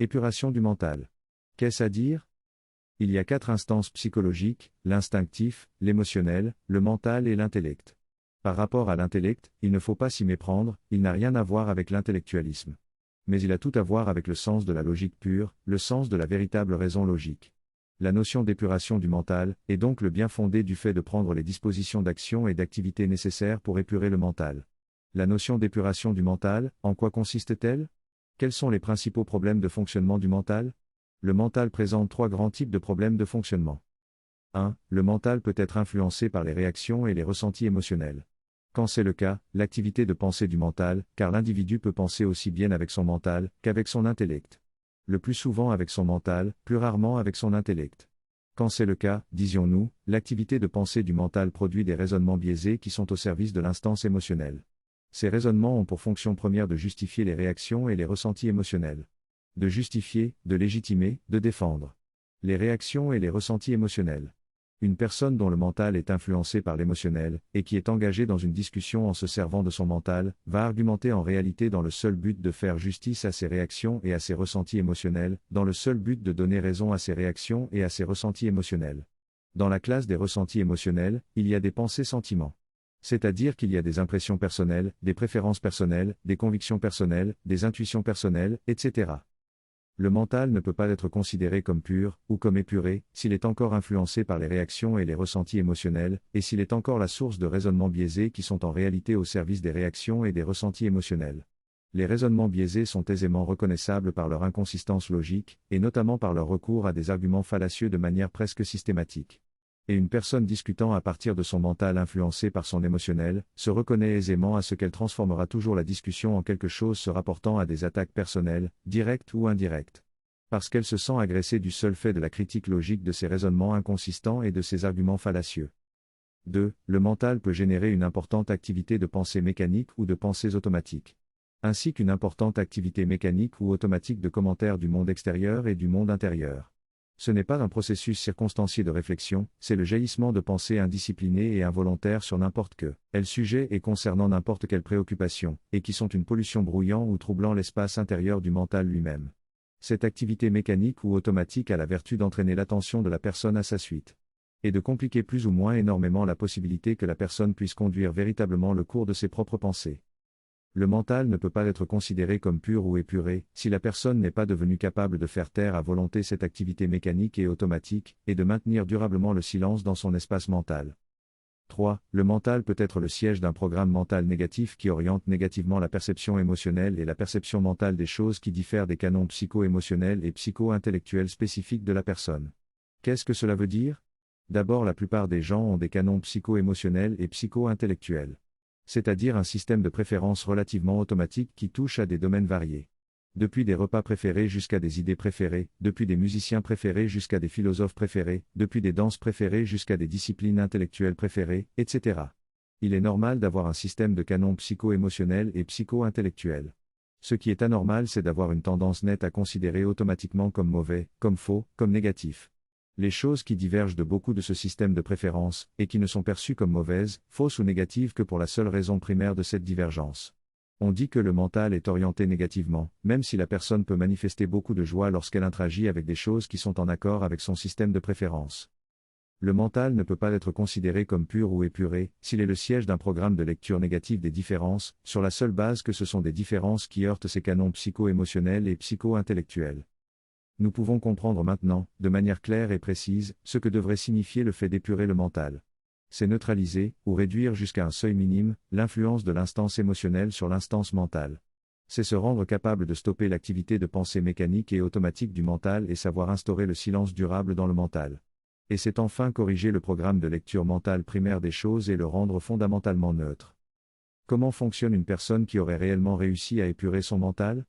Épuration du mental. Qu'est-ce à dire? Il y a 4 instances psychologiques, l'instinctif, l'émotionnel, le mental et l'intellect. Par rapport à l'intellect, il ne faut pas s'y méprendre, il n'a rien à voir avec l'intellectualisme. Mais il a tout à voir avec le sens de la logique pure, le sens de la véritable raison logique. La notion d'épuration du mental est donc le bien fondé du fait de prendre les dispositions d'action et d'activité nécessaires pour épurer le mental. La notion d'épuration du mental, en quoi consiste-t-elle? Quels sont les principaux problèmes de fonctionnement du mental? Le mental présente 3 grands types de problèmes de fonctionnement. 1. Le mental peut être influencé par les réactions et les ressentis émotionnels. Quand c'est le cas, l'activité de pensée du mental, car l'individu peut penser aussi bien avec son mental qu'avec son intellect. Le plus souvent avec son mental, plus rarement avec son intellect. Quand c'est le cas, disions-nous, l'activité de pensée du mental produit des raisonnements biaisés qui sont au service de l'instance émotionnelle. Ces raisonnements ont pour fonction première de justifier les réactions et les ressentis émotionnels. De justifier, de légitimer, de défendre. Les réactions et les ressentis émotionnels. Une personne dont le mental est influencé par l'émotionnel, et qui est engagée dans une discussion en se servant de son mental, va argumenter en réalité dans le seul but de faire justice à ses réactions et à ses ressentis émotionnels, dans le seul but de donner raison à ses réactions et à ses ressentis émotionnels. Dans la classe des ressentis émotionnels, il y a des pensées-sentiments. C'est-à-dire qu'il y a des impressions personnelles, des préférences personnelles, des convictions personnelles, des intuitions personnelles, etc. Le mental ne peut pas être considéré comme pur, ou comme épuré, s'il est encore influencé par les réactions et les ressentis émotionnels, et s'il est encore la source de raisonnements biaisés qui sont en réalité au service des réactions et des ressentis émotionnels. Les raisonnements biaisés sont aisément reconnaissables par leur inconsistance logique, et notamment par leur recours à des arguments fallacieux de manière presque systématique. Et une personne discutant à partir de son mental influencé par son émotionnel, se reconnaît aisément à ce qu'elle transformera toujours la discussion en quelque chose se rapportant à des attaques personnelles, directes ou indirectes. Parce qu'elle se sent agressée du seul fait de la critique logique de ses raisonnements inconsistants et de ses arguments fallacieux. 2. Le mental peut générer une importante activité de pensée mécanique ou de pensées automatiques. Ainsi qu'une importante activité mécanique ou automatique de commentaires du monde extérieur et du monde intérieur. Ce n'est pas un processus circonstancié de réflexion, c'est le jaillissement de pensées indisciplinées et involontaires sur n'importe quel sujet et concernant n'importe quelle préoccupation, et qui sont une pollution brouillant ou troublant l'espace intérieur du mental lui-même. Cette activité mécanique ou automatique a la vertu d'entraîner l'attention de la personne à sa suite. Et de compliquer plus ou moins énormément la possibilité que la personne puisse conduire véritablement le cours de ses propres pensées. Le mental ne peut pas être considéré comme pur ou épuré, si la personne n'est pas devenue capable de faire taire à volonté cette activité mécanique et automatique, et de maintenir durablement le silence dans son espace mental. 3. Le mental peut être le siège d'un programme mental négatif qui oriente négativement la perception émotionnelle et la perception mentale des choses qui diffèrent des canons psycho-émotionnels et psycho-intellectuels spécifiques de la personne. Qu'est-ce que cela veut dire? D'abord, la plupart des gens ont des canons psycho-émotionnels et psycho-intellectuels. C'est-à-dire un système de préférence relativement automatique qui touche à des domaines variés. Depuis des repas préférés jusqu'à des idées préférées, depuis des musiciens préférés jusqu'à des philosophes préférés, depuis des danses préférées jusqu'à des disciplines intellectuelles préférées, etc. Il est normal d'avoir un système de canons psycho-émotionnels et psycho-intellectuels. Ce qui est anormal, c'est d'avoir une tendance nette à considérer automatiquement comme mauvais, comme faux, comme négatif. Les choses qui divergent de beaucoup de ce système de préférence, et qui ne sont perçues comme mauvaises, fausses ou négatives que pour la seule raison primaire de cette divergence. On dit que le mental est orienté négativement, même si la personne peut manifester beaucoup de joie lorsqu'elle interagit avec des choses qui sont en accord avec son système de préférence. Le mental ne peut pas être considéré comme pur ou épuré, s'il est le siège d'un programme de lecture négative des différences, sur la seule base que ce sont des différences qui heurtent ses canons psycho-émotionnels et psycho-intellectuels. Nous pouvons comprendre maintenant, de manière claire et précise, ce que devrait signifier le fait d'épurer le mental. C'est neutraliser, ou réduire jusqu'à un seuil minime, l'influence de l'instance émotionnelle sur l'instance mentale. C'est se rendre capable de stopper l'activité de pensée mécanique et automatique du mental et savoir instaurer le silence durable dans le mental. Et c'est enfin corriger le programme de lecture mentale primaire des choses et le rendre fondamentalement neutre. Comment fonctionne une personne qui aurait réellement réussi à épurer son mental?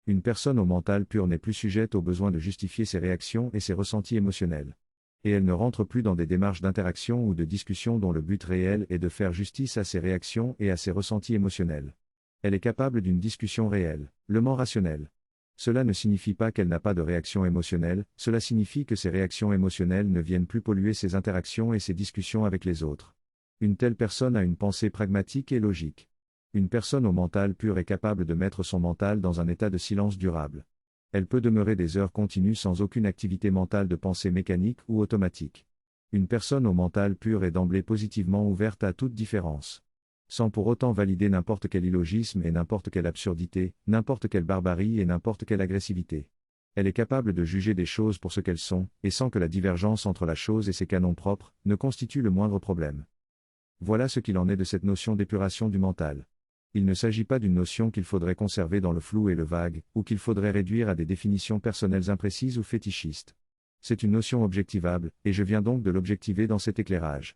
Une personne au mental pur n'est plus sujette au besoin de justifier ses réactions et ses ressentis émotionnels. Et elle ne rentre plus dans des démarches d'interaction ou de discussion dont le but réel est de faire justice à ses réactions et à ses ressentis émotionnels. Elle est capable d'une discussion réelle, rationnelle. Cela ne signifie pas qu'elle n'a pas de réaction émotionnelle, cela signifie que ses réactions émotionnelles ne viennent plus polluer ses interactions et ses discussions avec les autres. Une telle personne a une pensée pragmatique et logique. Une personne au mental pur est capable de mettre son mental dans un état de silence durable. Elle peut demeurer des heures continues sans aucune activité mentale de pensée mécanique ou automatique. Une personne au mental pur est d'emblée positivement ouverte à toute différence. Sans pour autant valider n'importe quel illogisme et n'importe quelle absurdité, n'importe quelle barbarie et n'importe quelle agressivité. Elle est capable de juger des choses pour ce qu'elles sont, et sans que la divergence entre la chose et ses canons propres ne constitue le moindre problème. Voilà ce qu'il en est de cette notion d'épuration du mental. Il ne s'agit pas d'une notion qu'il faudrait conserver dans le flou et le vague, ou qu'il faudrait réduire à des définitions personnelles imprécises ou fétichistes. C'est une notion objectivable, et je viens donc de l'objectiver dans cet éclairage.